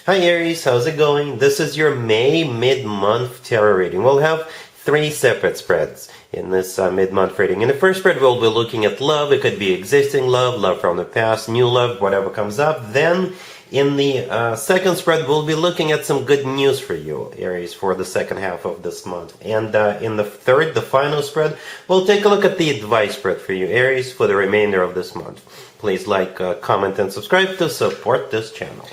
Hi Aries, how's it going? This is your May mid-month tarot reading. We'll have three separate spreads in this mid-month reading. In the first spread, we'll be looking at love. It could be existing love, love from the past, new love, whatever comes up. Then in the second spread, we'll be looking at some good news for you, Aries, for the second half of this month. And in the third, the final spread, we'll take a look at the advice spread for you, Aries, for the remainder of this month. Please like, comment, and subscribe to support this channel.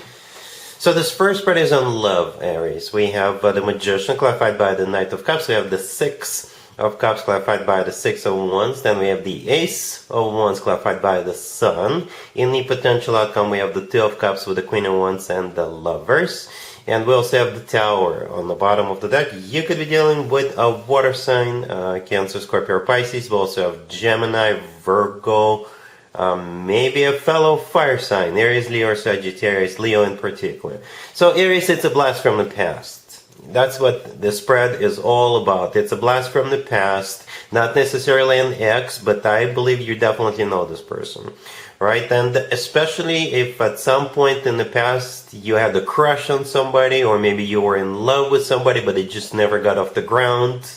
So this first spread is on love, Aries. We have the Magician clarified by the Knight of Cups. We have the Six of Cups clarified by the Six of Wands. Then we have the Ace of Wands clarified by the Sun. In the potential outcome, we have the Two of Cups with the Queen of Wands and the Lovers. And we also have the Tower on the bottom of the deck. You could be dealing with a water sign, Cancer, Scorpio, or Pisces. We also have Gemini, Virgo, maybe a fellow fire sign, Aries, Leo, or Sagittarius, Leo in particular. So Aries, it's a blast from the past. That's what the spread is all about. It's a blast from the past, not necessarily an ex, but I believe you definitely know this person, right? And especially if at some point in the past you had a crush on somebody, or maybe you were in love with somebody, but it just never got off the ground.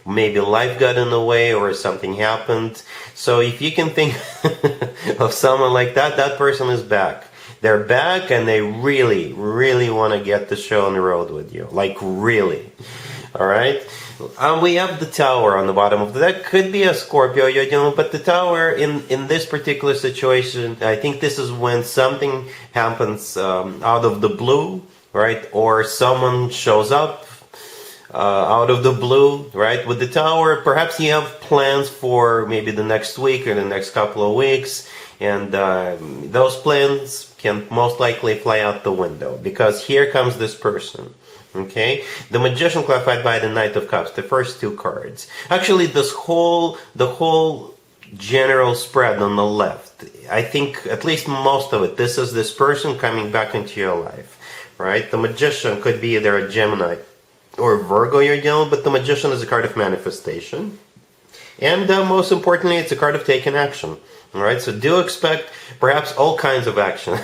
Maybe life got in the way or something happened. So if you can think of someone like that, that person is back. They're back and they really, really want to get the show on the road with you. Like really. Alright? We have the Tower on the bottom of the deck. Could be a Scorpio you're dealing with, but the Tower in this particular situation, I think this is when something happens out of the blue, right? Or someone shows up out of the blue, right? With the Tower, perhaps you have plans for maybe the next week or the next couple of weeks, and those plans can most likely fly out the window, because here comes this person. Okay, the Magician clarified by the Knight of Cups, the first two cards. Actually, the whole general spread on the left, I think at least most of it, this is this person coming back into your life, right? The Magician could be either a Gemini or Virgo you're dealing, but the Magician is a card of manifestation. And most importantly, it's a card of taking action. Alright, so do expect perhaps all kinds of action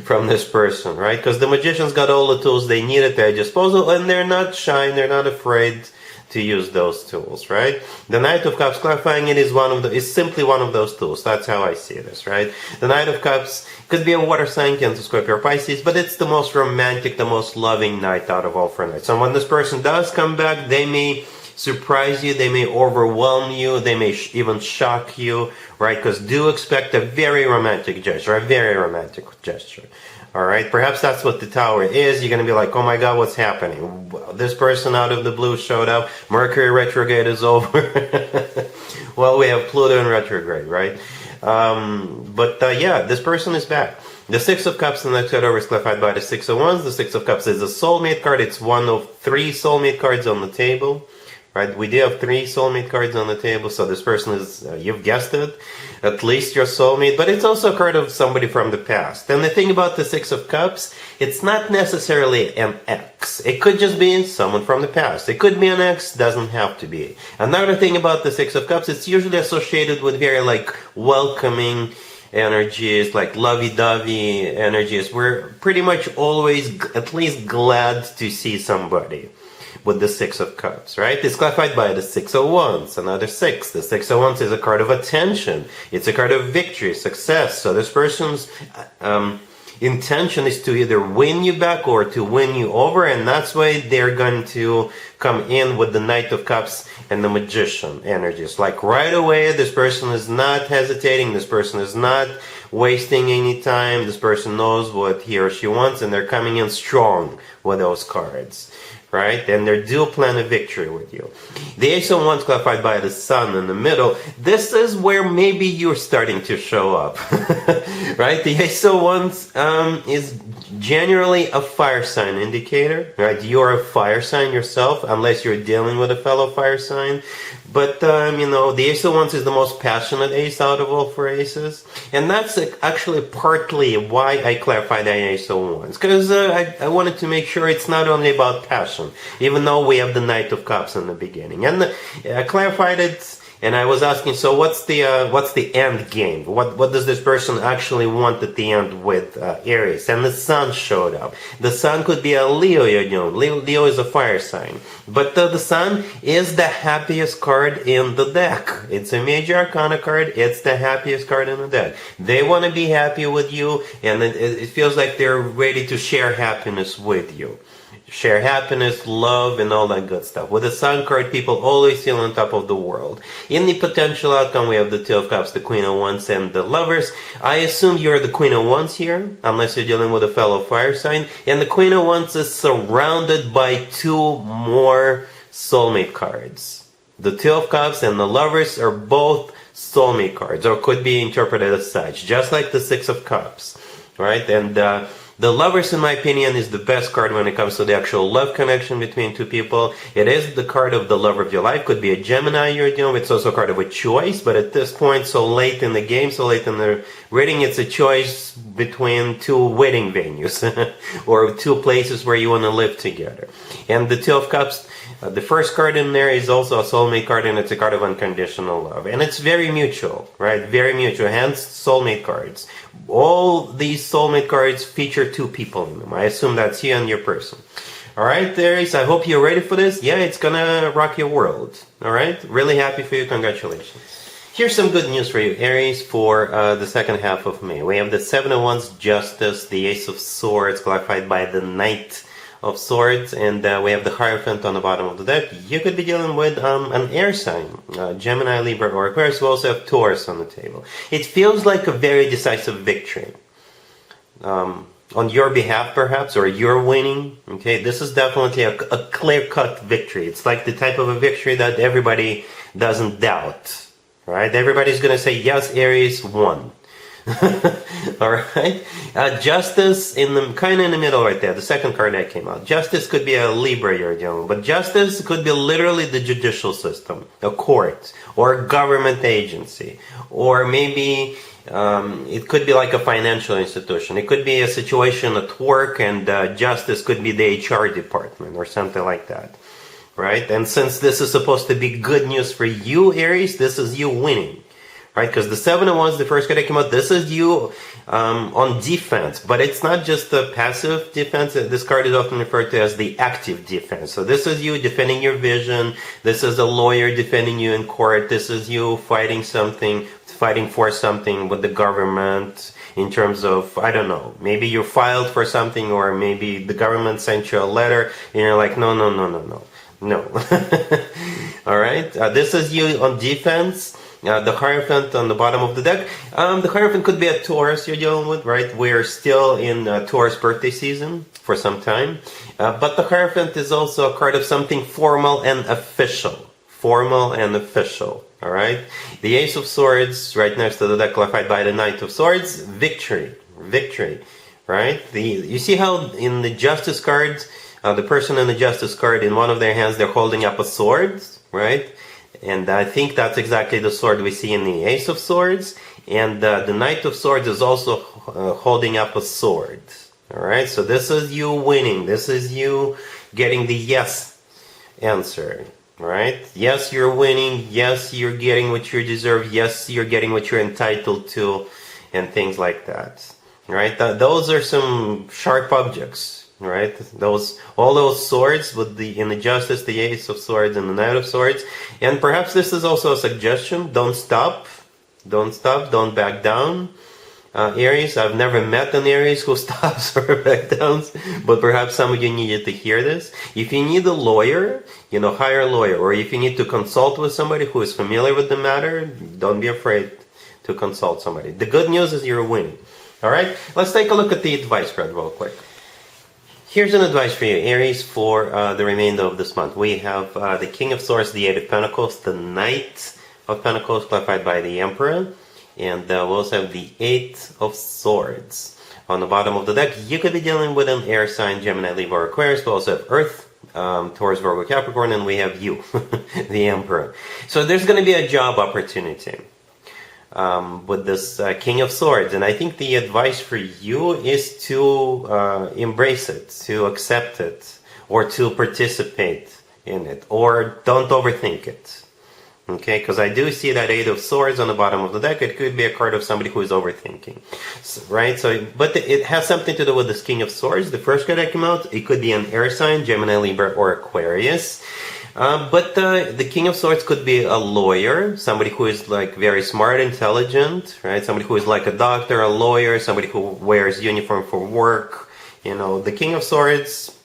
from this person, right? Because the Magician's got all the tools they need at their disposal, and they're not shy, they're not afraid to use those tools, right? The Knight of Cups clarifying it is simply one of those tools. That's how I see this, right? The Knight of Cups could be a water sign, Cancer, Scorpio, or Pisces, but it's the most romantic, the most loving knight out of all four knights. So when this person does come back, they may surprise you, they may overwhelm you, they may even shock you, right? Because do expect a very romantic gesture, a very romantic gesture. Alright, perhaps that's what the Tower is. You're going to be like, oh my god, what's happening? This person out of the blue showed up. Mercury retrograde is over. Well, we have Pluto in retrograde, right? Yeah, this person is back. The Six of Cups, the next card over, is clarified by the Six of Wands. The Six of Cups is a soulmate card. It's one of three soulmate cards on the table. Right, we do have three soulmate cards on the table, so this person is, you've guessed it, at least your soulmate, but it's also a card of somebody from the past. And the thing about the Six of Cups, it's not necessarily an ex. It could just be someone from the past. It could be an ex, doesn't have to be. Another thing about the Six of Cups, it's usually associated with very like welcoming energies, like lovey-dovey energies. We're pretty much always at least glad to see somebody with the Six of Cups, right? It's clarified by the Six of Wands, another six. The Six of Wands is a card of attention. It's a card of victory, success. So this person's intention is to either win you back or to win you over, and that's why they're going to come in with the Knight of Cups and the Magician energies. Like right away, this person is not hesitating, this person is not wasting any time, this person knows what he or she wants, and they're coming in strong with those cards. Right? And they do plan a victory with you. The Ace of Wands clarified by the Sun in the middle. This is where maybe you're starting to show up. Right? The Ace of Wands is generally a fire sign indicator. Right? You're a fire sign yourself, unless you're dealing with a fellow fire sign. But, the Ace of Wands is the most passionate ace out of all four aces. And that's actually partly why I clarified the Ace of Wands. Because I wanted to make sure it's not only about passion, even though we have the Knight of Cups in the beginning. And I clarified it And I was asking, so what's the end game? What does this person actually want at the end with Aries? And the Sun showed up. The Sun could be a Leo, you know. Leo is a fire sign, but the Sun is the happiest card in the deck. It's a major arcana card. It's the happiest card in the deck. They want to be happy with you, and it feels like they're ready to share happiness with you. Share happiness, love, and all that good stuff. With the Sun card, people always feel on top of the world. In the potential outcome, we have the Two of Cups, the Queen of Wands, and the Lovers. I assume you're the Queen of Wands here, unless you're dealing with a fellow fire sign. And the Queen of Wands is surrounded by two more soulmate cards. The Two of Cups and the Lovers are both soulmate cards, or could be interpreted as such, just like the Six of Cups, right? And the Lovers, in my opinion, is the best card when it comes to the actual love connection between two people. It is the card of the lover of your life. Could be a Gemini you're dealing with. It's also a card of a choice, but at this point, so late in the game, so late in the reading, it's a choice between two wedding venues or two places where you want to live together. And the Two of Cups, the first card in there is also a soulmate card, and it's a card of unconditional love. And it's very mutual, right? Very mutual, hence soulmate cards. All these soulmate cards feature two people in them. I assume that's you and your person. All right, Aries, I hope you're ready for this. Yeah, it's gonna rock your world. All right, really happy for you. Congratulations. Here's some good news for you, Aries, for the second half of May. We have the Seven of Wands, Justice, the Ace of Swords, clarified by the Knight of Swords, and we have the Hierophant on the bottom of the deck. You could be dealing with an air sign, Gemini, Libra, or Aquarius. We also have Taurus on the table. It feels like a very decisive victory. On your behalf, perhaps, or you're winning. Okay, this is definitely a clear-cut victory. It's like the type of a victory that everybody doesn't doubt, right? Everybody's going to say, yes, Aries won. All right, Justice in the kind of in the middle right there, the second card that came out. Justice could be a Libra you're dealing with, but Justice could be literally the judicial system, a court, or a government agency, or maybe it could be like a financial institution. It could be a situation at work, and Justice could be the HR department or something like that, right? And since this is supposed to be good news for you, Aries, this is you winning. Right, because the Seven of Wands, the first card that came out, this is you on defense. But it's not just the passive defense. This card is often referred to as the active defense. So this is you defending your vision. This is a lawyer defending you in court. This is you fighting for something with the government in terms of, I don't know, maybe you filed for something, or maybe the government sent you a letter and you're like, no. All right, this is you on defense. The Hierophant on the bottom of the deck. The Hierophant could be a Taurus you're dealing with, right? We're still in Taurus birthday season for some time. But the Hierophant is also a card of something formal and official. Formal and official, all right? The Ace of Swords right next to the deck, clarified by the Knight of Swords. Victory, right? You see how in the Justice cards, the person in the Justice card, in one of their hands, they're holding up a sword, right? And I think that's exactly the sword we see in the Ace of Swords. And the Knight of Swords is also holding up a sword. All right, so this is you winning. This is you getting the yes answer. All right, yes, you're winning. Yes, you're getting what you deserve. Yes, you're getting what you're entitled to, and things like that. All right, those are some sharp objects. Right, all those swords with in the Justice, the Ace of Swords, and the Knight of Swords. And perhaps this is also a suggestion. Don't stop, don't back down. Aries, I've never met an Aries who stops or back downs, but perhaps some of you needed to hear this. If you need a lawyer, hire a lawyer. Or if you need to consult with somebody who is familiar with the matter, don't be afraid to consult somebody. The good news is you're winning. All right, let's take a look at the advice spread real quick. Here's an advice for you, Aries, for the remainder of this month. We have the King of Swords, the Eight of Pentacles, the Knight of Pentacles, clarified by the Emperor, and we also have the Eight of Swords. On the bottom of the deck, you could be dealing with an air sign, Gemini, Libra, or Aquarius. We also have Earth, Taurus, Virgo, Capricorn, and we have you, the Emperor. So there's going to be a job opportunity with this King of Swords, and I think the advice for you is to embrace it, to accept it, or to participate in it, or don't overthink it. Okay, because I do see that Eight of Swords on the bottom of the deck. It could be a card of somebody who is overthinking, right? So, but it has something to do with this King of Swords. The first card that came out, it could be an air sign, Gemini, Libra, or Aquarius. But the King of Swords could be a lawyer, somebody who is like very smart, intelligent, right? Somebody who is like a doctor, a lawyer, somebody who wears uniform for work. You know, the King of Swords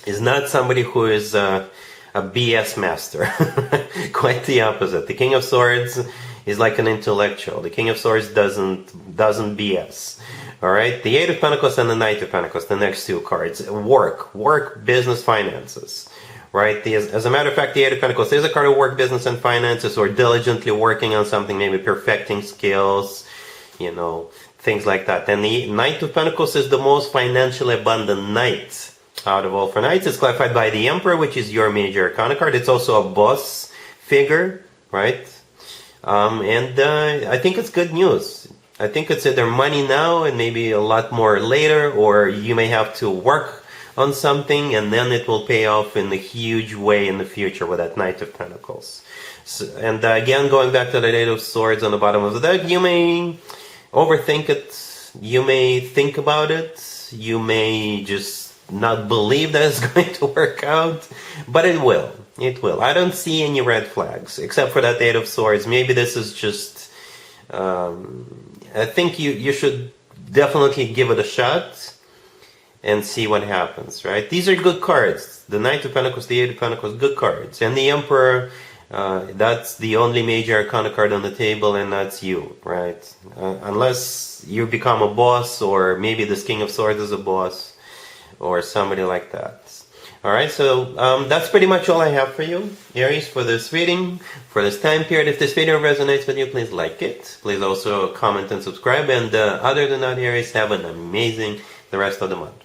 is not somebody who is a BS master. Quite the opposite. The King of Swords is like an intellectual. The King of Swords doesn't BS. All right. The Eight of Pentacles and the Knight of Pentacles, the next two cards. Work, business, finances. Right. As a matter of fact, the Eight of Pentacles is a card of work, business, and finances, or diligently working on something, maybe perfecting skills, you know, things like that. And the Knight of Pentacles is the most financially abundant knight out of all four knights. It's clarified by the Emperor, which is your major arcana card. It's also a boss figure, right? And I think it's good news. I think it's either money now and maybe a lot more later, or you may have to work on something and then it will pay off in a huge way in the future with that Knight of Pentacles. So, and again, going back to the Eight of Swords on the bottom of the deck, you may overthink it, you may think about it, you may just not believe that it's going to work out, but it will. It will. I don't see any red flags, except for that Eight of Swords. Maybe this is just, I think you should definitely give it a shot and see what happens, right? These are good cards. The Knight of Pentacles, the Eight of Pentacles, good cards. And the Emperor, that's the only major arcana card on the table, and that's you, right? Unless you become a boss, or maybe this King of Swords is a boss, or somebody like that. Alright, so that's pretty much all I have for you, Aries, for this reading, for this time period. If this video resonates with you, please like it. Please also comment and subscribe. And other than that, Aries, have an amazing the rest of the month.